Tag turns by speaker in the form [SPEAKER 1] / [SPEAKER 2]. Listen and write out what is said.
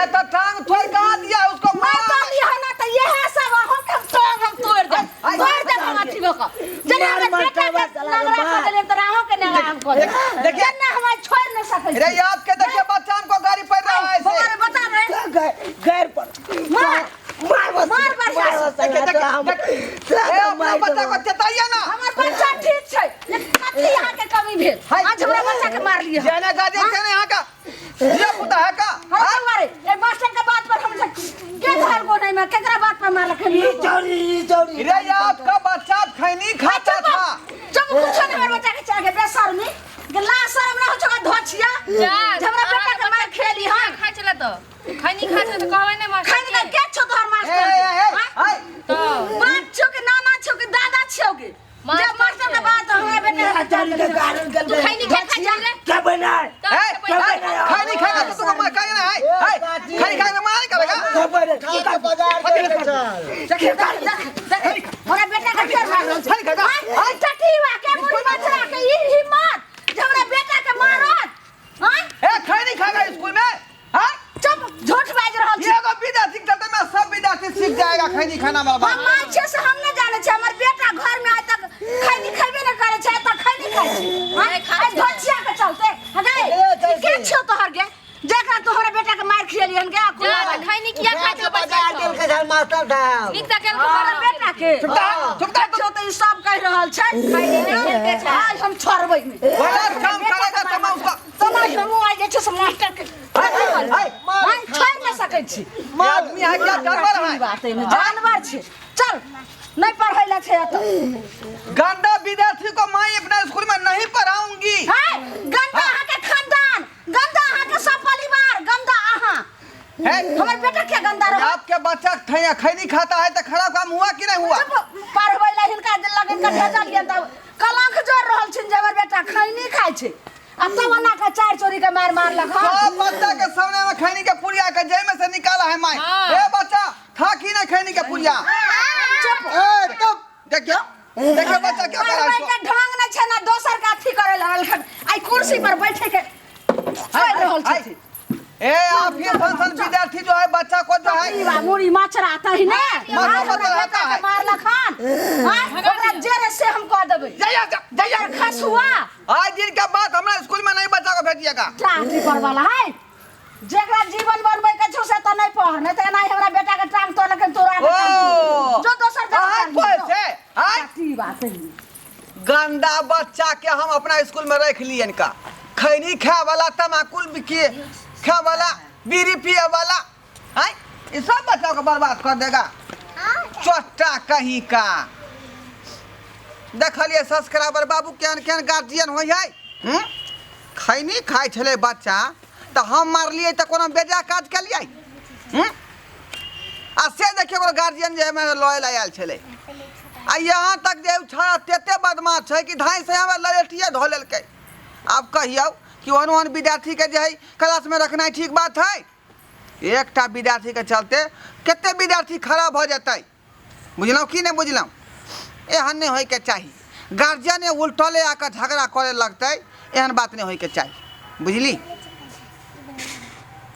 [SPEAKER 1] ये तो टांग तोड़ कहाँ दिया उसको
[SPEAKER 2] मैं तो लिया है ना तो ये है सब हम तोड़ दे हम अच्छी को जने हम बेटा के नगरा कर ले तो राहो के नगरा हम को देखिए ना हम छोड़ न सके
[SPEAKER 1] अरे आपके देखिए बच्चा हमको गाड़ी पड़ रहा है
[SPEAKER 2] हमारे बता रहे
[SPEAKER 3] गैर पर
[SPEAKER 2] मार
[SPEAKER 1] अपना बच्चा को चताइए ना
[SPEAKER 2] हमार बच्चा ठीक छै कथि यहाँ के कमी भेल आज हमरा बच्चा के मार लिया
[SPEAKER 1] जाने गार्जियन के यहाँ का ये पुता है का
[SPEAKER 2] हमारे ये मास्टर के बात पर हम के घर को नहीं मैं केकरा बात पर मार लखनी
[SPEAKER 3] चोरी
[SPEAKER 1] अरे आपका बच्चा खैनी खाता था
[SPEAKER 2] जब कुछ नहीं हमारे बच्चा के चाहे बेसर नहीं गला शर्म ना हो चका धोछिया हमरा बेटा के मार खेली हां
[SPEAKER 4] खाइ चला त खैनी खा छ त कहबै नै मास्टर
[SPEAKER 2] खैनी का के छ तोहर मास्टर
[SPEAKER 1] तो
[SPEAKER 2] बाप छो के नाना छो के दादा छो के जब मास्टर के बात हमरा बेटा
[SPEAKER 3] चोरी के कारण
[SPEAKER 4] तू खैनी खा जा रे
[SPEAKER 3] क्या बना
[SPEAKER 1] खैनी खाएगा तो तुमको मैं कहेगा है खैनी खाएगा मैं नहीं करेगा
[SPEAKER 3] क्या बना
[SPEAKER 2] हमरा बेटा का फेर मार
[SPEAKER 1] खैनी खाएगा
[SPEAKER 2] हां टटीवा के मुड़ी बचरा के ई हिम्मत हमरा बेटा के मारत हां
[SPEAKER 1] ए खैनी खाएगा स्कूल में हां
[SPEAKER 2] चुप झूठ बाज रहल
[SPEAKER 1] ये को विद्यार्थी चलते में सब विद्यार्थी सीख जाएगा खैनी खाना वाला
[SPEAKER 2] हम अच्छे से हम न जाने छ हमर बेटा घर में आज तक खैनी खैबे न करे छ त खैनी खाइ छ हां धोछिया के चलते हगे के छ तोहर गे जेकरा तोहर बेटा के मार खियलियन के
[SPEAKER 4] जा खैनी किया खा छ
[SPEAKER 3] बाजार दिल के साथ मास्टर था
[SPEAKER 4] नीक त केल
[SPEAKER 2] तोहर बेटा के
[SPEAKER 1] चुपता
[SPEAKER 2] छो त ई सब कह रहल छ खैनी नहीं खेल के छ आज हम छोड़बै में
[SPEAKER 1] गलत काम करेगा तो मैं उसका
[SPEAKER 2] समाज में मुआ जे छ मास्टर के हां छोड़ न सकै छी
[SPEAKER 1] आदमी है क्या जानवर है
[SPEAKER 2] बात है जानवर छ चल नहीं पढ़ैला छ त
[SPEAKER 1] गंदा विद्यार्थी को मैं अपने स्कूल में नहीं पढ़ाऊंगी
[SPEAKER 2] है गंदा आहा के खानदान गंदा आहा के सब परिवार गंदा आहा
[SPEAKER 1] है
[SPEAKER 2] हमर बेटा के गंदा रह
[SPEAKER 1] आपके बच्चा खैनी खाता है तो खराब काम हुआ कि नहीं हुआ
[SPEAKER 2] पढ़बैला हिनका लगन का भेजा लिया त कलंक जोर रहल छिन जे हमर बेटा खैनी खाइ छै अब तो बना का चार चोरी के मार मार लगा
[SPEAKER 1] सब बच्चा के सामने में खैनी के पुड़िया के जेल में से निकाला है मैं ए बच्चा था कि नहीं खैनी के पुड़िया
[SPEAKER 2] चुप
[SPEAKER 1] तब देखियो बच्चा क्या कर रहा है
[SPEAKER 2] के ढंग न छै ना दोसर का अथी करे लगल आई कुर्सी पर बैठे के छोड़ रहल छी
[SPEAKER 1] ए आप ये फंक्शन विद्यार्थी जो है बच्चा को जो है
[SPEAKER 2] मुड़ी माचरा आता ही ना
[SPEAKER 1] आता है
[SPEAKER 2] मार लखान हां ओकरा जेल से हम कह देबै जया खसुआ
[SPEAKER 1] आज दिन के बाद हमरा स्कूल में नहीं बच्चा को भेजिएगा
[SPEAKER 2] टांग पर वाला है जेकरा जीवन बनबै के छौ से त नहीं पढ़ नहीं त नहीं हमरा बेटा के टांग तोड़ के तोरा जो दोसर
[SPEAKER 1] जगह से
[SPEAKER 2] की बात है
[SPEAKER 1] गंदा बच्चा के हम अपना स्कूल में रख लिए इनका खैनी खाए वाला तमाकुल बिकिए खाए वाला बीड़ी पिए वाला है ये सब बच्चों को बर्बाद कर देगा चोटा कहीं का देखलिए सब्सक्राइबर बाबू केहन केहन गार्जियन हो जाए खैनी खाए छले बच्चा तो हम मारलिए तो कोनो बेजा काज के लिए आ से देखिए ओकर गार्जियन जे में लॉयल आयल छले आ यहाँ तक जे छड़ा तेते बदमाश है कि धाई से हमें ललेटिए धो लेलकै आप कहियो कि ओहन विद्यार्थी के जे है क्लास में रखना ठीक बात है एकटा विद्यार्थी के चलते कितने विद्यार्थी खराब हो जाते बुझलौ कि नहीं बुझलौ एहन नहीं होय के चाहिए गार्जियन उल्टले आकर झगड़ा करे लगते एहन बात नहीं होय के चाहिए बुझली।